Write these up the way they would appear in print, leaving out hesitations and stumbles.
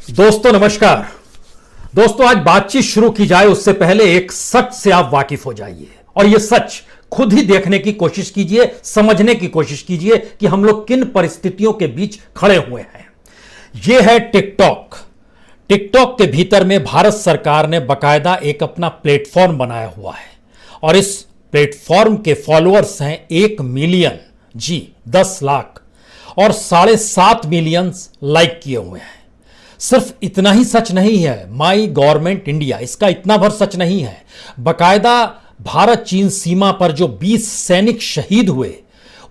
दोस्तों नमस्कार। दोस्तों आज बातचीत शुरू की जाए उससे पहले एक सच से आप वाकिफ हो जाइए और यह सच खुद ही देखने की कोशिश कीजिए, समझने की कोशिश कीजिए कि हम लोग किन परिस्थितियों के बीच खड़े हुए हैं। यह है टिकटॉक। टिकटॉक के भीतर में भारत सरकार ने बकायदा एक अपना प्लेटफॉर्म बनाया हुआ है और इस प्लेटफॉर्म के फॉलोअर्स हैं 1 मिलियन, जी 10 लाख, और 7.5 मिलियन लाइक किए हुए हैं। सिर्फ इतना ही सच नहीं है, माई गवर्नमेंट इंडिया इसका इतना भर सच नहीं है। बकायदा भारत चीन सीमा पर जो 20 सैनिक शहीद हुए,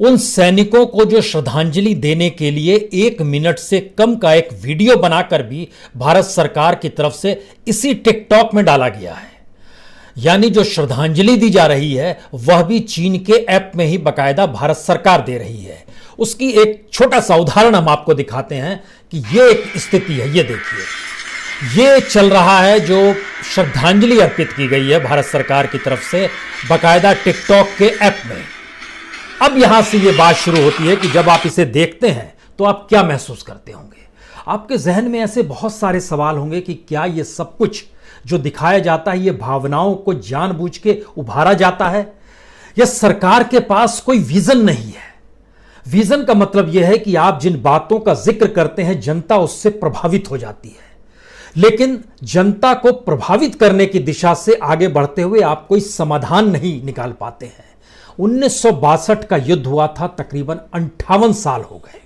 उन सैनिकों को जो श्रद्धांजलि देने के लिए 1 मिनट से कम का एक वीडियो बनाकर भी भारत सरकार की तरफ से इसी टिकटॉक में डाला गया है। यानी जो श्रद्धांजलि दी जा रही है वह भी चीन के ऐप में ही बकायदा भारत सरकार दे रही है। उसकी एक छोटा सा उदाहरण हम आपको दिखाते हैं कि यह एक स्थिति है। ये देखिए, ये चल रहा है जो श्रद्धांजलि अर्पित की गई है भारत सरकार की तरफ से बकायदा टिकटॉक के ऐप में। अब यहां से यह बात शुरू होती है कि जब आप इसे देखते हैं तो आप क्या महसूस करते होंगे। आपके जहन में ऐसे बहुत सारे सवाल होंगे कि क्या यह सब कुछ जो दिखाया जाता है, यह भावनाओं को जानबूझ के उभारा जाता है, या सरकार के पास कोई विजन नहीं है। विजन का मतलब यह है कि आप जिन बातों का जिक्र करते हैं जनता उससे प्रभावित हो जाती है, लेकिन जनता को प्रभावित करने की दिशा से आगे बढ़ते हुए आप कोई समाधान नहीं निकाल पाते हैं। 1962 का युद्ध हुआ था, तकरीबन 58 साल हो गए।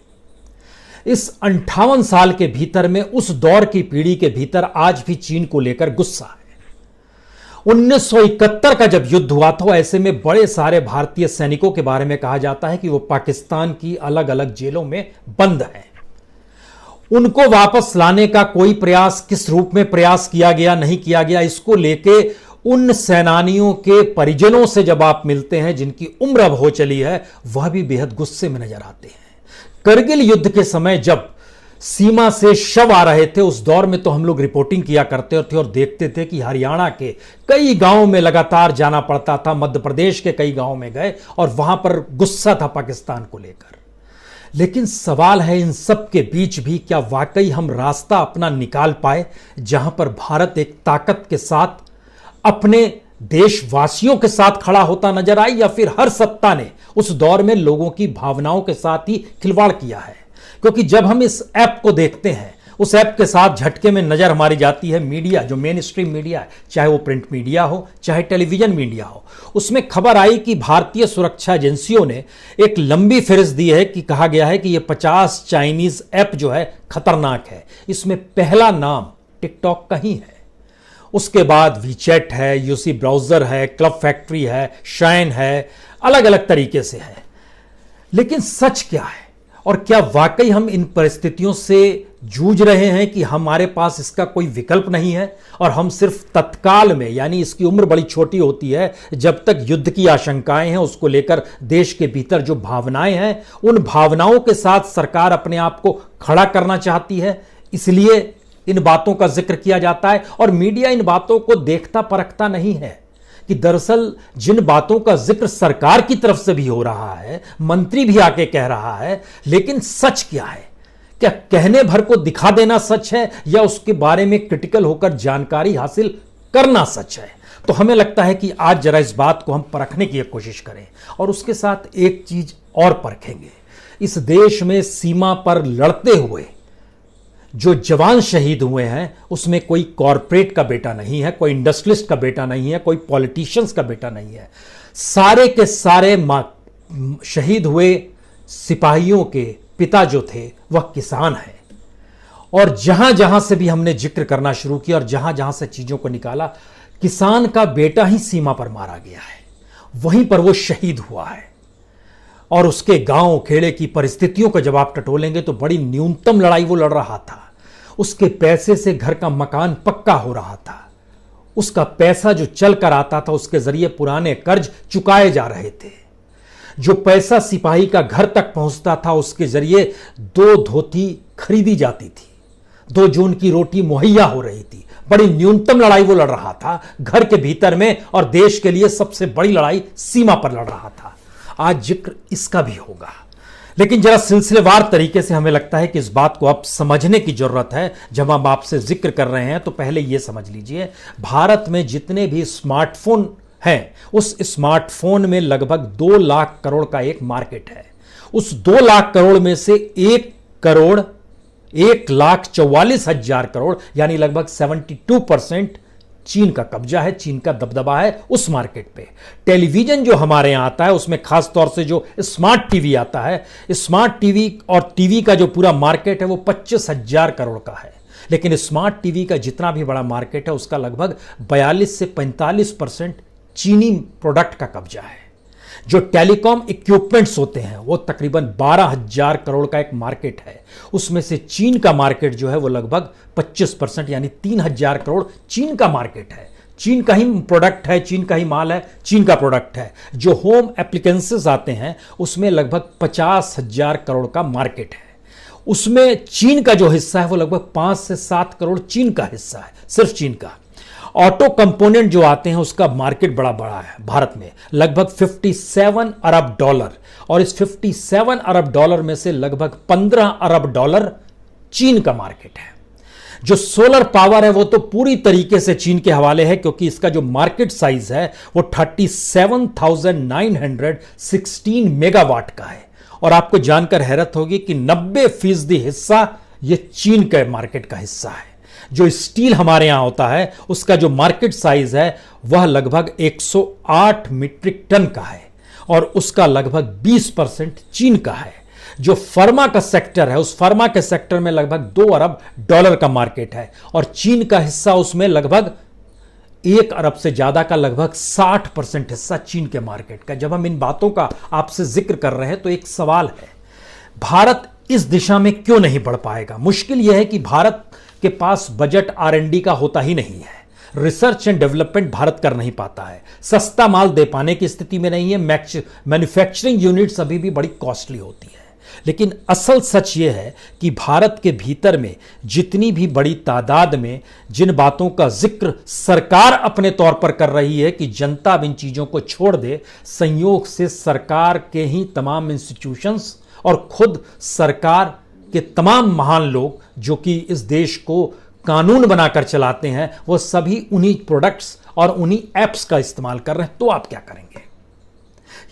इस 58 साल के भीतर में उस दौर की पीढ़ी के भीतर आज भी चीन को लेकर गुस्सा है। 1971 का जब युद्ध हुआ था, ऐसे में बड़े सारे भारतीय सैनिकों के बारे में कहा जाता है कि वो पाकिस्तान की अलग अलग जेलों में बंद हैं। उनको वापस लाने का कोई प्रयास, किस रूप में प्रयास किया गया, नहीं किया गया, इसको लेके उन सेनानियों के परिजनों से जब आप मिलते हैं जिनकी उम्र अब हो चली है, वह भी बेहद गुस्से में नजर आते हैं। करगिल युद्ध के समय जब सीमा से शव आ रहे थे, उस दौर में तो हम लोग रिपोर्टिंग किया करते थे और देखते थे कि हरियाणा के कई गांवों में लगातार जाना पड़ता था, मध्य प्रदेश के कई गांवों में गए और वहां पर गुस्सा था पाकिस्तान को लेकर। लेकिन सवाल है, इन सब के बीच भी क्या वाकई हम रास्ता अपना निकाल पाए जहां पर भारत एक ताकत के साथ अपने देशवासियों के साथ खड़ा होता नजर आई, या फिर हर सत्ता ने उस दौर में लोगों की भावनाओं के साथ ही खिलवाड़ किया है। क्योंकि जब हम इस ऐप को देखते हैं, उस ऐप के साथ झटके में नजर हमारी जाती है मीडिया, जो मेन स्ट्रीम मीडिया है, चाहे वो प्रिंट मीडिया हो चाहे टेलीविजन मीडिया हो। उसमें खबर आई कि भारतीय सुरक्षा एजेंसियों ने एक लंबी फहरिस्त दी है कि कहा गया है कि ये 50 चाइनीज ऐप जो है खतरनाक है। इसमें पहला नाम टिकटॉक का ही है। उसके बाद वीचैट है, यूसी ब्राउजर है, क्लब फैक्ट्री है, शाइन है, अलग अलग तरीके से है। लेकिन सच क्या है, और क्या वाकई हम इन परिस्थितियों से जूझ रहे हैं कि हमारे पास इसका कोई विकल्प नहीं है और हम सिर्फ तत्काल में, यानी इसकी उम्र बड़ी छोटी होती है, जब तक युद्ध की आशंकाएं हैं उसको लेकर देश के भीतर जो भावनाएं हैं, उन भावनाओं के साथ सरकार अपने आप को खड़ा करना चाहती है, इसलिए इन बातों का जिक्र किया जाता है। और मीडिया इन बातों को देखता परखता नहीं है कि दरअसल जिन बातों का जिक्र सरकार की तरफ से भी हो रहा है, मंत्री भी आके कह रहा है, लेकिन सच क्या है? क्या कहने भर को दिखा देना सच है, या उसके बारे में क्रिटिकल होकर जानकारी हासिल करना सच है? तो हमें लगता है कि आज जरा इस बात को हम परखने की कोशिश करें और उसके साथ एक चीज और परखेंगे। इस देश में सीमा पर लड़ते हुए जो जवान शहीद हुए हैं, उसमें कोई कॉरपोरेट का बेटा नहीं है, कोई इंडस्ट्रियलिस्ट का बेटा नहीं है, कोई पॉलिटिशियंस का बेटा नहीं है। सारे के सारे शहीद हुए सिपाहियों के पिता जो थे वह किसान हैं। और जहां जहां से भी हमने जिक्र करना शुरू किया और जहां जहां से चीजों को निकाला, किसान का बेटा ही सीमा पर मारा गया है, वहीं पर वो शहीद हुआ है। और उसके गांव खेड़े की परिस्थितियों को जब आप टटोलेंगे तो बड़ी न्यूनतम लड़ाई वो लड़ रहा था। उसके पैसे से घर का मकान पक्का हो रहा था, उसका पैसा जो चल कर आता था उसके जरिए पुराने कर्ज चुकाए जा रहे थे। जो पैसा सिपाही का घर तक पहुंचता था उसके जरिए 2 धोती खरीदी जाती थी, 2 जून की रोटी मुहैया हो रही थी। बड़ी न्यूनतम लड़ाई वो लड़ रहा था घर के भीतर में, और देश के लिए सबसे बड़ी लड़ाई सीमा पर लड़ रहा था। आज जिक्र इसका भी होगा, लेकिन जरा सिलसिलेवार तरीके से हमें लगता है कि इस बात को अब समझने की जरूरत है। जब हम आपसे जिक्र कर रहे हैं तो पहले यह समझ लीजिए, भारत में जितने भी स्मार्टफोन हैं उस स्मार्टफोन में लगभग 2 लाख करोड़ का एक मार्केट है। उस 2 लाख करोड़ में से 1,44,000 करोड़ यानी लगभग 72% चीन का कब्जा है, चीन का दबदबा है उस मार्केट पे। टेलीविजन जो हमारे यहां आता है उसमें खास तौर से जो स्मार्ट टीवी आता है, स्मार्ट टीवी और टीवी का जो पूरा मार्केट है वो 25,000 करोड़ का है। लेकिन स्मार्ट टीवी का जितना भी बड़ा मार्केट है उसका लगभग 42 से 45% चीनी प्रोडक्ट का कब्जा है। जो टेलीकॉम इक्विपमेंट्स होते हैं वो तकरीबन 12,000 करोड़ का एक मार्केट है। उसमें से चीन का मार्केट जो है वो लगभग 25% यानी 3,000 करोड़ चीन का मार्केट है। चीन का ही प्रोडक्ट है, चीन का ही माल है, चीन का प्रोडक्ट है। जो होम एप्लीकेंसेस आते हैं उसमें लगभग 50,000 करोड़ का मार्केट है। उसमें चीन का जो हिस्सा है वो लगभग 5 से 7 करोड़ चीन का हिस्सा है, सिर्फ चीन का। ऑटो कंपोनेंट जो आते हैं उसका मार्केट बड़ा बड़ा है भारत में, लगभग 57 अरब डॉलर, और इस 57 अरब डॉलर में से लगभग 15 अरब डॉलर चीन का मार्केट है। जो सोलर पावर है वो तो पूरी तरीके से चीन के हवाले है, क्योंकि इसका जो मार्केट साइज है वो 37,916 मेगावाट का है। और आपको जानकर हैरत होगी कि 90% हिस्सा ये चीन के मार्केट का हिस्सा है। जो स्टील हमारे यहां होता है उसका जो मार्केट साइज है वह लगभग 108 मीट्रिक टन का है और उसका लगभग 20% चीन का है। जो फार्मा का सेक्टर है उस फार्मा के सेक्टर में लगभग 2 अरब डॉलर का मार्केट है और चीन का हिस्सा उसमें लगभग 1 अरब से ज्यादा का, लगभग 60% हिस्सा चीन के मार्केट का। जब हम इन बातों का आपसे जिक्र कर रहे हैं तो एक सवाल है, भारत इस दिशा में क्यों नहीं बढ़ पाएगा? मुश्किल यह है कि भारत के पास बजट R&D का होता ही नहीं है। रिसर्च एंड डेवलपमेंट भारत कर नहीं पाता है, सस्ता माल दे पाने की स्थिति में नहीं है। मैन्युफैक्चरिंग यूनिट्स अभी भी बड़ी कॉस्टली होती है। लेकिन असल सच यह है कि भारत के भीतर में जितनी भी बड़ी तादाद में जिन बातों का जिक्र सरकार अपने तौर पर कर रही है कि जनता अब इन चीजों को छोड़ दे, संयोग से सरकार के ही तमाम इंस्टीट्यूशंस और खुद सरकार के तमाम महान लोग जो कि इस देश को कानून बनाकर चलाते हैं वो सभी उन्हीं प्रोडक्ट्स और उन्हीं एप्स का इस्तेमाल कर रहे हैं। तो आप क्या करेंगे?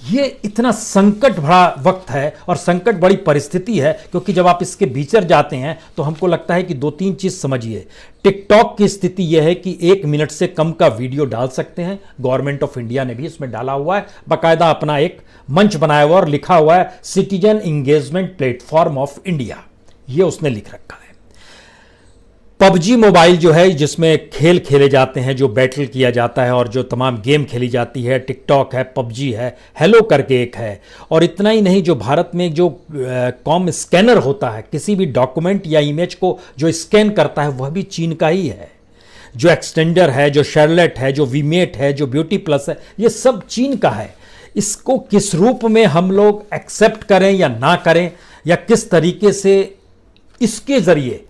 ये इतना संकट भरा वक्त है और संकट बड़ी परिस्थिति है, क्योंकि जब आप इसके भीतर जाते हैं तो हमको लगता है कि 2-3 चीज समझिए। टिकटॉक की स्थिति यह है कि 1 मिनट से कम का वीडियो डाल सकते हैं। गवर्नमेंट ऑफ इंडिया ने भी इसमें डाला हुआ है, बाकायदा अपना एक मंच बनाया हुआ और लिखा हुआ है citizen engagement platform of India, ये उसने लिख रखा है। पबजी मोबाइल जो है जिसमें खेल खेले जाते हैं, जो बैटल किया जाता है और जो तमाम गेम खेली जाती है, टिकटॉक है, पबजी है, हेलो करके एक है। और इतना ही नहीं, जो भारत में जो कॉम स्कैनर होता है, किसी भी डॉक्यूमेंट या इमेज को जो स्कैन करता है वह भी चीन का ही है। जो एक्सटेंडर है, जो शेरलेट है, जो वीमेट है, जो ब्यूटी प्लस है, ये सब चीन का है। इसको किस रूप में हम लोग एक्सेप्ट करें या ना करें, या किस तरीके से इसके जरिए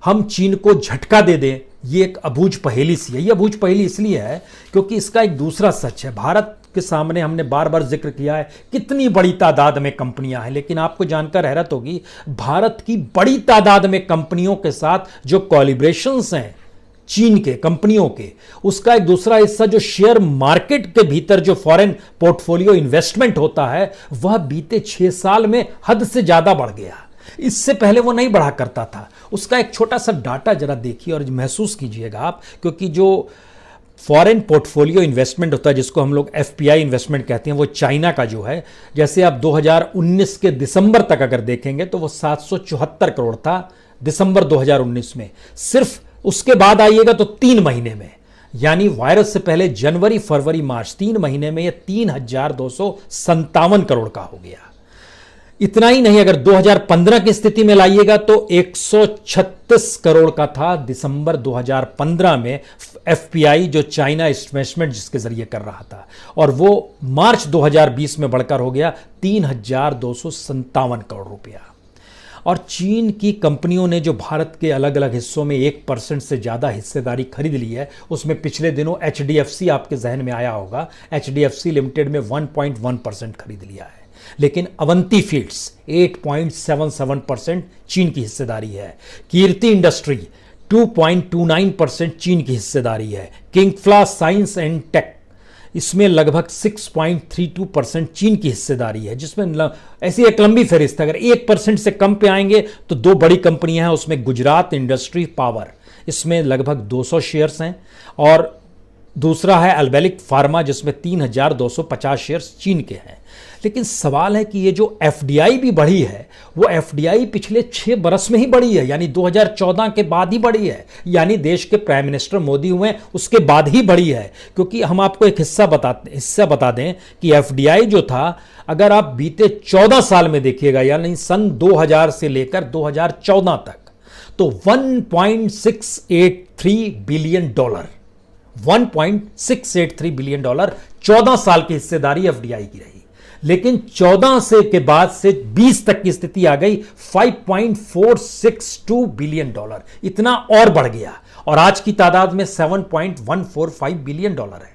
हम चीन को झटका दे दें, ये एक अबूझ पहेली सी है। ये अबूझ पहेली इसलिए है क्योंकि इसका एक दूसरा सच है। भारत के सामने हमने बार बार जिक्र किया है कितनी बड़ी तादाद में कंपनियां हैं, लेकिन आपको जानकर हैरत होगी भारत की बड़ी तादाद में कंपनियों के साथ जो कोलैबोरेशंस हैं चीन के कंपनियों के, उसका एक दूसरा हिस्सा जो शेयर मार्केट के भीतर जो फॉरेन पोर्टफोलियो इन्वेस्टमेंट होता है वह बीते 6 साल में हद से ज्यादा बढ़ गया। इससे पहले वो नहीं बढ़ा करता था। उसका एक छोटा सा डाटा जरा देखिए और महसूस कीजिएगा आप, क्योंकि जो फॉरेन पोर्टफोलियो इन्वेस्टमेंट होता है जिसको हम लोग FPI इन्वेस्टमेंट कहते हैं, वो चाइना का जो है, जैसे आप 2019 के दिसंबर तक अगर देखेंगे तो वो 774 करोड़ था दिसंबर 2019 में। सिर्फ उसके बाद आइएगा तो 3 महीने में, यानी वायरस से पहले जनवरी फरवरी मार्च 3 महीने में यह 3,257 करोड़ का हो गया। इतना ही नहीं, अगर 2015 की स्थिति में लाइएगा तो 136 करोड़ का था दिसंबर 2015 में FPI जो चाइना इन्वेस्टमेंट जिसके जरिए कर रहा था, और वो मार्च 2020 में बढ़कर हो गया 3,257 करोड़ रुपया। और चीन की कंपनियों ने जो भारत के अलग अलग हिस्सों में 1% से ज़्यादा हिस्सेदारी खरीद ली है, उसमें पिछले दिनों HDFC आपके जहन में आया होगा, HDFC लिमिटेड में 1.1% खरीद लिया है। लेकिन अवंती फीड्स 8.77% चीन की हिस्सेदारी है। कीर्ति इंडस्ट्री 2.29% चीन की हिस्सेदारी है। किंगफ्ला साइंस एंड टेक इसमें लगभग 6.32% चीन की हिस्सेदारी है, जिसमें ऐसी एक लंबी फहरिस्त है। अगर 1% से कम पे आएंगे तो दो बड़ी कंपनियां हैं, उसमें गुजरात इंडस्ट्री पावर, इसमें लगभग 200 शेयर्स हैं, और दूसरा है अल्बेलिक फार्मा जिसमें 3,250 शेयर्स चीन के हैं। लेकिन सवाल है कि ये जो एफडीआई भी बढ़ी है, वो एफडीआई पिछले 6 बरस में ही बढ़ी है, यानी 2014 के बाद ही बढ़ी है, यानी देश के प्राइम मिनिस्टर मोदी हुए उसके बाद ही बढ़ी है। क्योंकि हम आपको एक हिस्सा बता दें कि एफडीआई जो था, अगर आप बीते 14 साल में देखिएगा, यानी सन 2000 से लेकर 2014 तक, तो $1.683 बिलियन 1.683 बिलियन डॉलर 14 साल की हिस्सेदारी एफडीआई की रही। लेकिन 14 से के बाद से 20 तक की स्थिति आ गई $5.462 बिलियन, इतना और बढ़ गया, और आज की तादाद में $7.145 बिलियन है।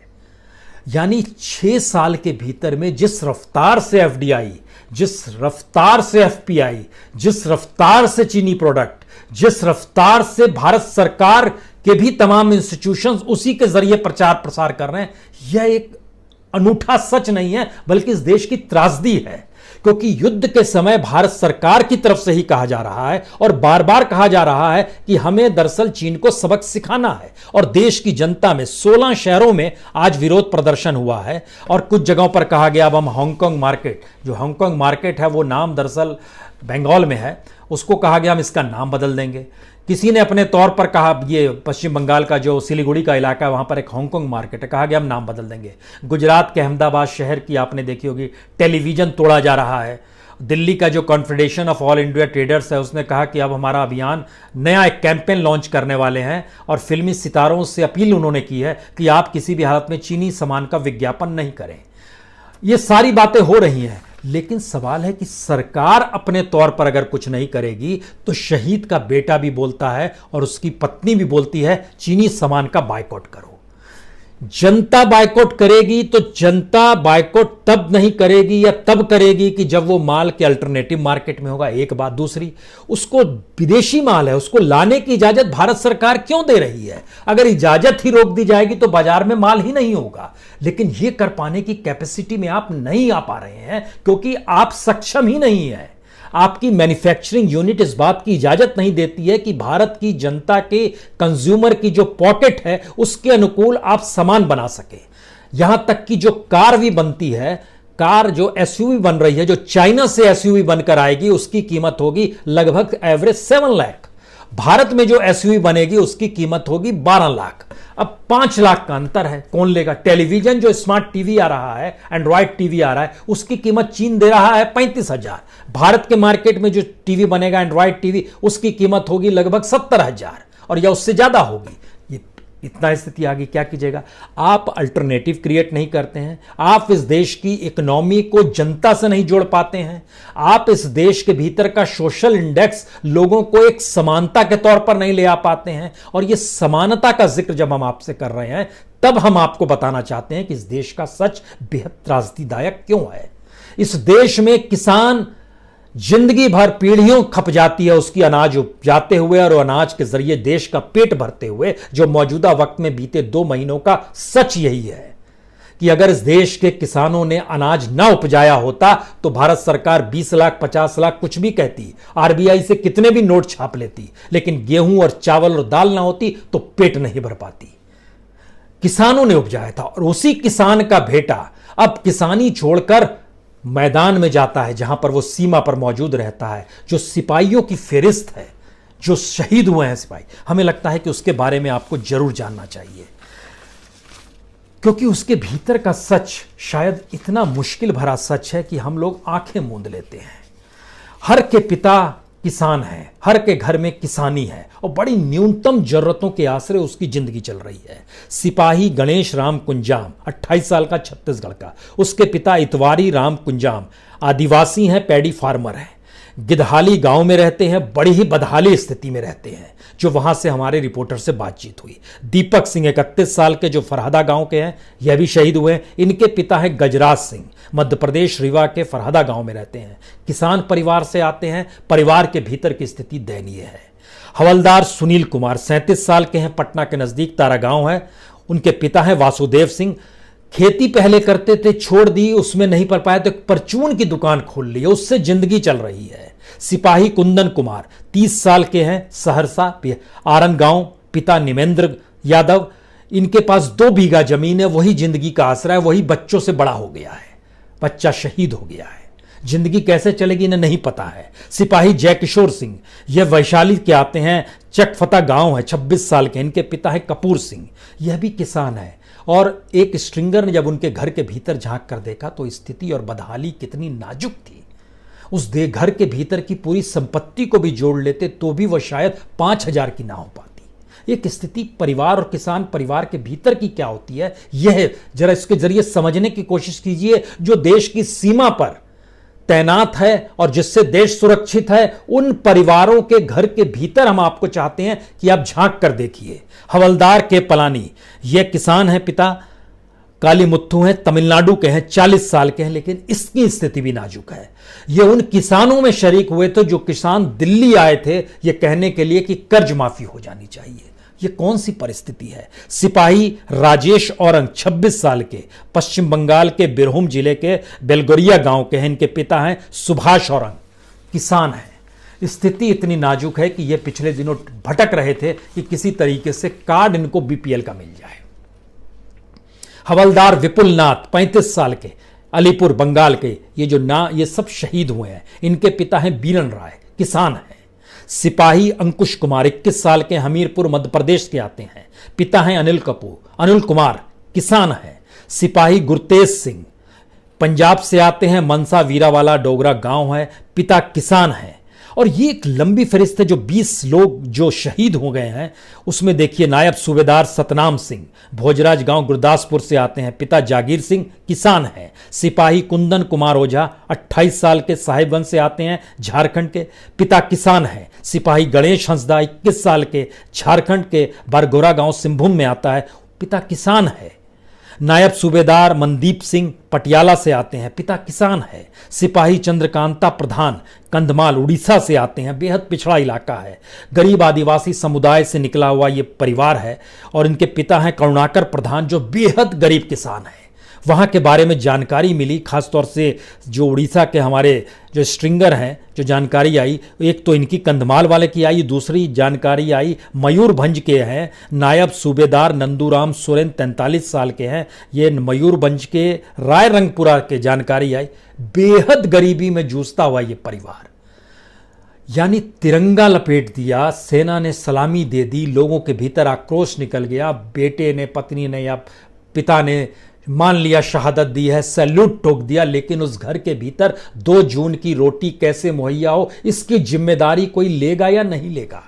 यानी 6 साल के भीतर में जिस रफ्तार से एफडीआई, जिस रफ्तार से एफपीआई, जिस रफ्तार से चीनी प्रोडक्ट, जिस रफ्तार से भारत सरकार के भी तमाम इंस्टीट्यूशंस उसी के जरिए प्रचार प्रसार कर रहे हैं, यह एक अनूठा सच नहीं है, बल्कि इस देश की त्रासदी है। क्योंकि युद्ध के समय भारत सरकार की तरफ से ही कहा जा रहा है और बार बार कहा जा रहा है कि हमें दरअसल चीन को सबक सिखाना है, और देश की जनता में 16 शहरों में आज विरोध प्रदर्शन हुआ है, और कुछ जगहों पर कहा गया अब हम हांगकांग मार्केट, जो हांगकांग मार्केट है वो नाम दरअसल बंगाल में है, उसको कहा गया हम इसका नाम बदल देंगे। किसी ने अपने तौर पर कहा, ये पश्चिम बंगाल का जो सिलीगुड़ी का इलाका है वहाँ पर एक हांगकांग मार्केट है, कहा गया हम नाम बदल देंगे। गुजरात के अहमदाबाद शहर की आपने देखी होगी टेलीविज़न तोड़ा जा रहा है। दिल्ली का जो confederation of all India traders है उसने कहा कि अब हमारा अभियान नया एक कैंपेन लॉन्च करने वाले हैं, और फिल्मी सितारों से अपील उन्होंने की है कि आप किसी भी हालत में चीनी सामान का विज्ञापन नहीं करें। ये सारी बातें हो रही हैं, लेकिन सवाल है कि सरकार अपने तौर पर अगर कुछ नहीं करेगी तो शहीद का बेटा भी बोलता है और उसकी पत्नी भी बोलती है चीनी सामान का बायकॉट करो। जनता बायकॉट करेगी तो जनता बायकॉट तब नहीं करेगी या तब करेगी कि जब वो माल के अल्टरनेटिव मार्केट में होगा। एक बात, दूसरी, उसको विदेशी माल है, उसको लाने की इजाजत भारत सरकार क्यों दे रही है? अगर इजाजत ही रोक दी जाएगी तो बाजार में माल ही नहीं होगा। लेकिन ये कर पाने की कैपेसिटी में आप नहीं आ पा रहे हैं, क्योंकि आप सक्षम ही नहीं है। आपकी मैन्युफैक्चरिंग यूनिट इस बात की इजाजत नहीं देती है कि भारत की जनता के कंज्यूमर की जो पॉकेट है उसके अनुकूल आप सामान बना सके। यहां तक कि जो कार भी बनती है, कार जो एसयूवी बन रही है, जो चाइना से एसयूवी बनकर आएगी, उसकी कीमत होगी लगभग एवरेज 7 लाख। भारत में जो एसयूवी बनेगी उसकी कीमत होगी 12 लाख। अब 5 लाख का अंतर है, कौन लेगा? टेलीविजन जो स्मार्ट टीवी आ रहा है, एंड्रॉयड टीवी आ रहा है, उसकी कीमत चीन दे रहा है 35,000। भारत के मार्केट में जो टीवी बनेगा एंड्रॉयड टीवी, उसकी कीमत होगी लगभग 70,000, और या उससे ज्यादा होगी। ये इतना स्थिति आ गई, क्या कीजिएगा? आप अल्टरनेटिव क्रिएट नहीं करते हैं, आप इस देश की इकोनॉमी को जनता से नहीं जोड़ पाते हैं, आप इस देश के भीतर का सोशल इंडेक्स लोगों को एक समानता के तौर पर नहीं ले आ पाते हैं। और ये समानता का जिक्र जब हम आपसे कर रहे हैं, तब हम आपको बताना चाहते हैं कि इस देश का सच बेहद त्रासदीदायक क्यों है। इस देश में किसान जिंदगी भर पीढ़ियों खप जाती है उसकी अनाज उपजाते हुए और अनाज के जरिए देश का पेट भरते हुए। जो मौजूदा वक्त में बीते 2 महीनों का सच यही है कि अगर इस देश के किसानों ने अनाज ना उपजाया होता तो भारत सरकार 20 लाख 50 लाख कुछ भी कहती, आरबीआई से कितने भी नोट छाप लेती, लेकिन गेहूं और चावल और दाल ना होती तो पेट नहीं भर पाती। किसानों ने उपजाया था, और उसी किसान का बेटा अब किसानी छोड़कर मैदान में जाता है, जहां पर वो सीमा पर मौजूद रहता है। जो सिपाहियों की फेरिस्त है, जो शहीद हुए हैं सिपाही, हमें लगता है कि उसके बारे में आपको जरूर जानना चाहिए, क्योंकि उसके भीतर का सच शायद इतना मुश्किल भरा सच है कि हम लोग आंखें मूंद लेते हैं। हर के पिता किसान है, हर के घर में किसानी है, और बड़ी न्यूनतम जरूरतों के आसरे उसकी जिंदगी चल रही है। सिपाही गणेश राम कुंजाम 28 साल का, छत्तीसगढ़ का, उसके पिता इतवारी राम कुंजाम आदिवासी हैं, पैडी फार्मर हैं। गिदहाली गांव में रहते हैं, बड़ी ही बदहाली स्थिति में रहते हैं, जो वहां से हमारे रिपोर्टर से बातचीत हुई। दीपक सिंह 31 साल के, जो फरहादा गांव के हैं, यह भी शहीद हुए। इनके पिता हैं गजराज सिंह, मध्य प्रदेश रीवा के फरहादा गांव में रहते हैं, किसान परिवार से आते हैं। परिवार के भीतर की स्थिति दयनीय है। हवलदार सुनील कुमार 37 साल के हैं, पटना के नजदीक तारा गांव है। उनके पिता हैं वासुदेव सिंह, खेती पहले करते थे, छोड़ दी, उसमें नहीं पढ़ पाए तो एक परचून की दुकान खोल ली है, उससे जिंदगी चल रही है। सिपाही कुंदन कुमार 30 साल के हैं, सहरसा आरन गांव, पिता निमेंद्र यादव। इनके पास 2 बीघा जमीन है, वही जिंदगी का आसरा है, वही बच्चों से बड़ा हो गया है। बच्चा शहीद हो गया है, जिंदगी कैसे चलेगी इन्हें नहीं पता है। सिपाही जयकिशोर सिंह, यह वैशाली के आते हैं, चकफता गांव है, 26 साल के। इनके पिता है कपूर सिंह, यह भी किसान है। और एक स्ट्रिंगर ने जब उनके घर के भीतर झांक कर देखा तो स्थिति और बदहाली कितनी नाजुक थी। उस घर के भीतर की पूरी संपत्ति को भी जोड़ लेते तो भी वह शायद 5,000 की ना हो पाती। एक स्थिति परिवार और किसान परिवार के भीतर की क्या होती है, यह जरा इसके जरिए समझने की कोशिश कीजिए। जो देश की सीमा पर तैनात है और जिससे देश सुरक्षित है, उन परिवारों के घर के भीतर हम आपको चाहते हैं कि आप झांक कर देखिए। हवलदार के पलानी, यह किसान है, पिता काली मुत्थु हैं, तमिलनाडु के हैं, 40 साल के हैं, लेकिन इसकी स्थिति भी नाजुक है। ये उन किसानों में शरीक हुए थे जो किसान दिल्ली आए थे ये कहने के लिए कि कर्ज माफी हो जानी चाहिए। ये कौन सी परिस्थिति है। सिपाही राजेश औरंग 26 साल के, पश्चिम बंगाल के बिरभूम जिले के बेलगोरिया गांव के हैं। इनके पिता हैं सुभाष औरंग, किसान हैं। स्थिति इतनी नाजुक है कि ये पिछले दिनों भटक रहे थे कि किसी तरीके से कार्ड इनको बीपीएल का मिल जाए। हवलदार विपुल नाथ 35 साल के, अलीपुर बंगाल के, ये सब शहीद हुए हैं। इनके पिता हैं बीरन राय, किसान हैं। सिपाही अंकुश कुमार 21 साल के, हमीरपुर मध्य प्रदेश के आते हैं। पिता हैं अनिल कुमार, किसान हैं। सिपाही गुरतेज सिंह पंजाब से आते हैं, मनसा वीरावाला डोगरा गांव है, पिता किसान हैं। और ये एक लंबी फहरिस्त है। जो 20 लोग जो शहीद हो गए हैं उसमें देखिए नायब सूबेदार सतनाम सिंह भोजराज गांव गुरदासपुर से आते हैं, पिता जागीर सिंह, किसान हैं। सिपाही कुंदन कुमार ओझा 28 साल के, साहिबगंज से आते हैं, झारखंड के, पिता किसान हैं। सिपाही गणेश हंसदा 21 साल के, झारखंड के बरगोरा गांव सिंहभूम में आता है, पिता किसान है। नायब सूबेदार मनदीप सिंह पटियाला से आते हैं, पिता किसान है। सिपाही चंद्रकांता प्रधान कंधमाल उड़ीसा से आते हैं, बेहद पिछड़ा इलाका है, गरीब आदिवासी समुदाय से निकला हुआ ये परिवार है। और इनके पिता हैं करुणाकर प्रधान, जो बेहद गरीब किसान हैं। वहाँ के बारे में जानकारी मिली, खासतौर से जो उड़ीसा के हमारे जो स्ट्रिंगर हैं, जो जानकारी आई, एक तो इनकी कंधमाल वाले की आई, दूसरी जानकारी आई मयूरभंज के हैं, नायब सूबेदार नंदूराम सोरेन 43 साल के हैं। ये मयूरभंज के रायरंगपुरा के जानकारी आई। बेहद गरीबी में जूझता हुआ ये परिवार, यानी तिरंगा लपेट दिया, सेना ने सलामी दे दी, लोगों के भीतर आक्रोश निकल गया। बेटे ने, पत्नी ने या पिता ने मान लिया शहादत दी है, सैल्यूट ठोक दिया, लेकिन उस घर के भीतर 2 जून की रोटी कैसे मुहैया हो, इसकी जिम्मेदारी कोई लेगा या नहीं लेगा।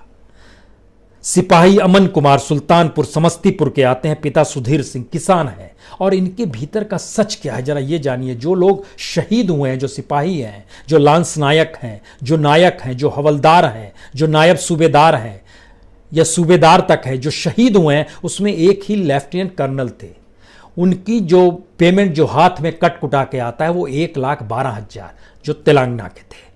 सिपाही अमन कुमार सुल्तानपुर समस्तीपुर के आते हैं, पिता सुधीर सिंह, किसान हैं। और इनके भीतर का सच क्या है जरा ये जानिए। जो लोग शहीद हुए हैं, जो सिपाही हैं, जो लांस नायक हैं, जो नायक हैं, जो हवलदार हैं, जो नायब सूबेदार हैं या सूबेदार तक है, जो शहीद हुए हैं, उसमें एक ही लेफ्टिनेंट कर्नल थे। उनकी जो पेमेंट जो हाथ में कट कुटा के आता है वो 1,12,000 जो तेलंगाना के थे।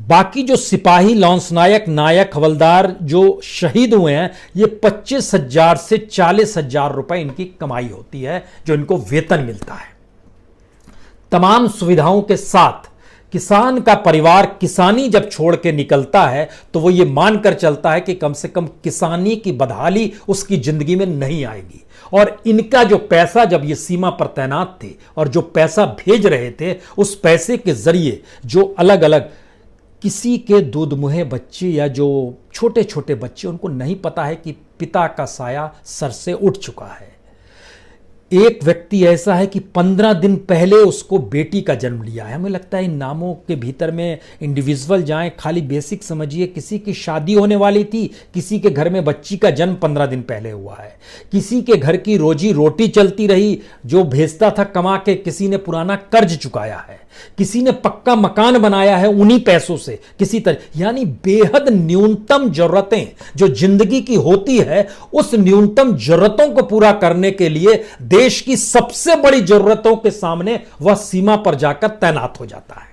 बाकी जो सिपाही लॉन्स नायक, नायक, हवलदार जो शहीद हुए हैं, ये 25,000 से 40,000 रुपए इनकी कमाई होती है, जो इनको वेतन मिलता है। तमाम सुविधाओं के साथ किसान का परिवार किसानी जब छोड़ के निकलता है तो वो ये मानकर चलता है कि कम से कम किसानी की बदहाली उसकी जिंदगी में नहीं आएगी। और इनका जो पैसा, जब ये सीमा पर तैनात थे और जो पैसा भेज रहे थे, उस पैसे के जरिए जो अलग अलग किसी के दूधमुहे बच्चे या जो छोटे छोटे बच्चे, उनको नहीं पता है कि पिता का साया सर से उठ चुका है। एक व्यक्ति ऐसा है कि 15 दिन पहले उसको बेटी का जन्म लिया है। हमें लगता है इन नामों के भीतर में इंडिविजुअल जाएं, खाली बेसिक समझिए। किसी की शादी होने वाली थी, किसी के घर में बच्ची का जन्म 15 दिन पहले हुआ है, किसी के घर की रोजी रोटी चलती रही, जो भेजता था कमा के, किसी ने पुराना कर्ज चुकाया है। किसी ने पक्का मकान बनाया है उन्हीं पैसों से किसी तरह, यानी बेहद न्यूनतम जरूरतें जो जिंदगी की होती है, उस न्यूनतम जरूरतों को पूरा करने के लिए देश की सबसे बड़ी जरूरतों के सामने वह सीमा पर जाकर तैनात हो जाता है।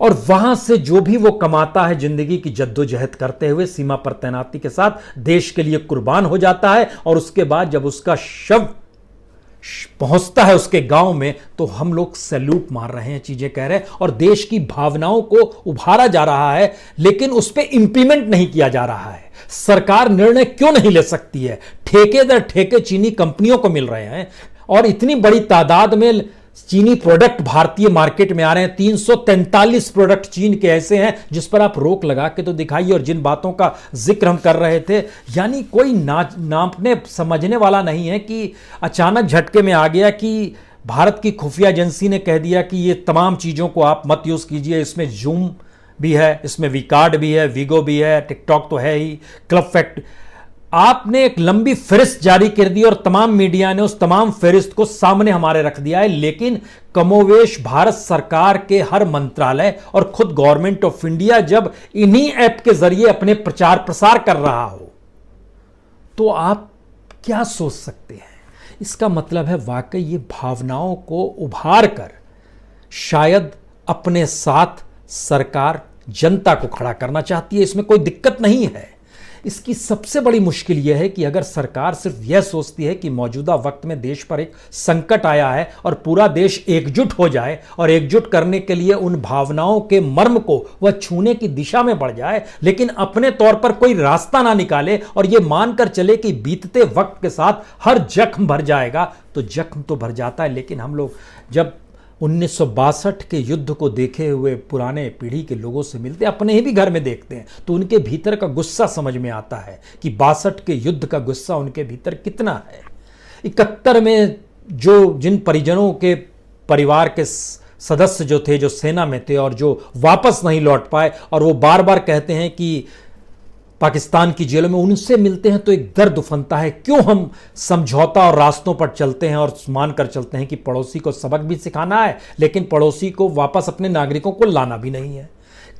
और वहां से जो भी वो कमाता है जिंदगी की जद्दोजहद करते हुए सीमा पर तैनाती के साथ देश के लिए कुर्बान हो जाता है। और उसके बाद जब उसका शव पहुंचता है उसके गांव में, तो हम लोग सैल्यूट मार रहे हैं, चीजें कह रहे हैं, और देश की भावनाओं को उभारा जा रहा है, लेकिन उस पर इंप्लीमेंट नहीं किया जा रहा है। सरकार निर्णय क्यों नहीं ले सकती है? ठेके दर ठेके चीनी कंपनियों को मिल रहे हैं और इतनी बड़ी तादाद में चीनी प्रोडक्ट भारतीय मार्केट में आ रहे हैं। 343 प्रोडक्ट चीन के ऐसे हैं जिस पर आप रोक लगा के तो दिखाइए। और जिन बातों का जिक्र हम कर रहे थे, यानी कोई नापने समझने वाला नहीं है कि अचानक झटके में आ गया कि भारत की खुफिया एजेंसी ने कह दिया कि ये तमाम चीज़ों को आप मत यूज़ कीजिए। इसमें जूम भी है, इसमें वीकार्ड भी है, वीगो भी है, टिकटॉक तो है ही, क्लब फैक्ट। आपने एक लंबी फहरिस्त जारी कर दी और तमाम मीडिया ने उस तमाम फहरिस्त को सामने हमारे रख दिया है, लेकिन कमोवेश भारत सरकार के हर मंत्रालय और खुद गवर्नमेंट ऑफ इंडिया जब इन्हीं ऐप के जरिए अपने प्रचार प्रसार कर रहा हो, तो आप क्या सोच सकते हैं? इसका मतलब है वाकई ये भावनाओं को उभार कर शायद अपने साथ सरकार जनता को खड़ा करना चाहती है। इसमें कोई दिक्कत नहीं है। इसकी सबसे बड़ी मुश्किल यह है कि अगर सरकार सिर्फ यह सोचती है कि मौजूदा वक्त में देश पर एक संकट आया है और पूरा देश एकजुट हो जाए और एकजुट करने के लिए उन भावनाओं के मर्म को वह छूने की दिशा में बढ़ जाए, लेकिन अपने तौर पर कोई रास्ता ना निकाले और यह मानकर चले कि बीतते वक्त के साथ हर जख्म भर जाएगा, तो जख्म तो भर जाता है। लेकिन हम लोग जब 1962 के युद्ध को देखे हुए पुराने पीढ़ी के लोगों से मिलते हैं, अपने ही भी घर में देखते हैं, तो उनके भीतर का गुस्सा समझ में आता है कि 62 के युद्ध का गुस्सा उनके भीतर कितना है। 71 में जिन परिजनों के परिवार के सदस्य जो थे, जो सेना में थे और जो वापस नहीं लौट पाए, और वो बार बार कहते हैं कि पाकिस्तान की जेलों में, उनसे मिलते हैं तो एक दर्द उफनता है। क्यों हम समझौता और रास्तों पर चलते हैं और मानकर चलते हैं कि पड़ोसी को सबक भी सिखाना है, लेकिन पड़ोसी को वापस अपने नागरिकों को लाना भी नहीं है।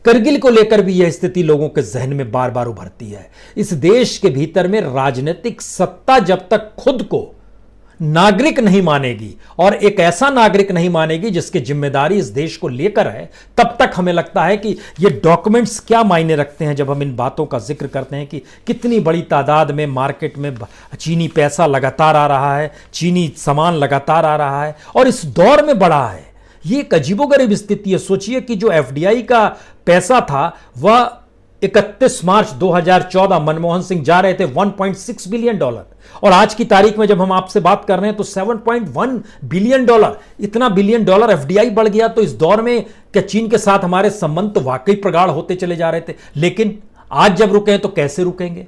करगिल को लेकर भी यह स्थिति लोगों के जहन में बार बार उभरती है। इस देश के भीतर में राजनीतिक सत्ता जब तक खुद को नागरिक नहीं मानेगी और एक ऐसा नागरिक नहीं मानेगी जिसकी जिम्मेदारी इस देश को लेकर है, तब तक हमें लगता है कि ये डॉक्यूमेंट्स क्या मायने रखते हैं। जब हम इन बातों का जिक्र करते हैं कि कितनी बड़ी तादाद में मार्केट में चीनी पैसा लगातार आ रहा है, चीनी सामान लगातार आ रहा है और इस दौर में बढ़ा है। ये एक अजीबोगरीब स्थिति है। सोचिए कि जो एफडीआई का पैसा था वह 31 मार्च 2014 मनमोहन सिंह जा रहे थे $1.6 बिलियन, और आज की तारीख में जब हम आपसे बात कर रहे हैं तो $7.1 बिलियन, इतना $बिलियन एफडीआई बढ़ गया। तो इस दौर में क्या चीन के साथ हमारे संबंध तो वाकई प्रगाढ़ होते चले जा रहे थे, लेकिन आज जब रुके तो कैसे रुकेंगे?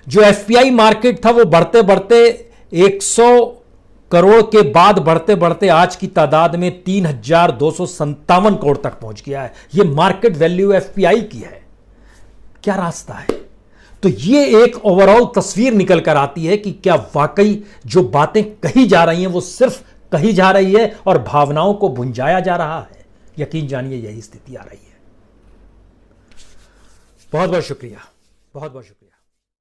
जो एफपीआई मार्केट था वो बढ़ते बढ़ते 100 करोड़ के बाद बढ़ते बढ़ते आज की तादाद में 3,257 करोड़ तक पहुंच गया है। यह मार्केट वैल्यू एफपीआई की है। क्या रास्ता है? तो यह एक ओवरऑल तस्वीर निकल कर आती है कि क्या वाकई जो बातें कही जा रही हैं वो सिर्फ कही जा रही है और भावनाओं को भुंजाया जा रहा है। यकीन जानिए यही स्थिति आ रही है। बहुत बहुत शुक्रिया, बहुत बहुत शुक्रिया।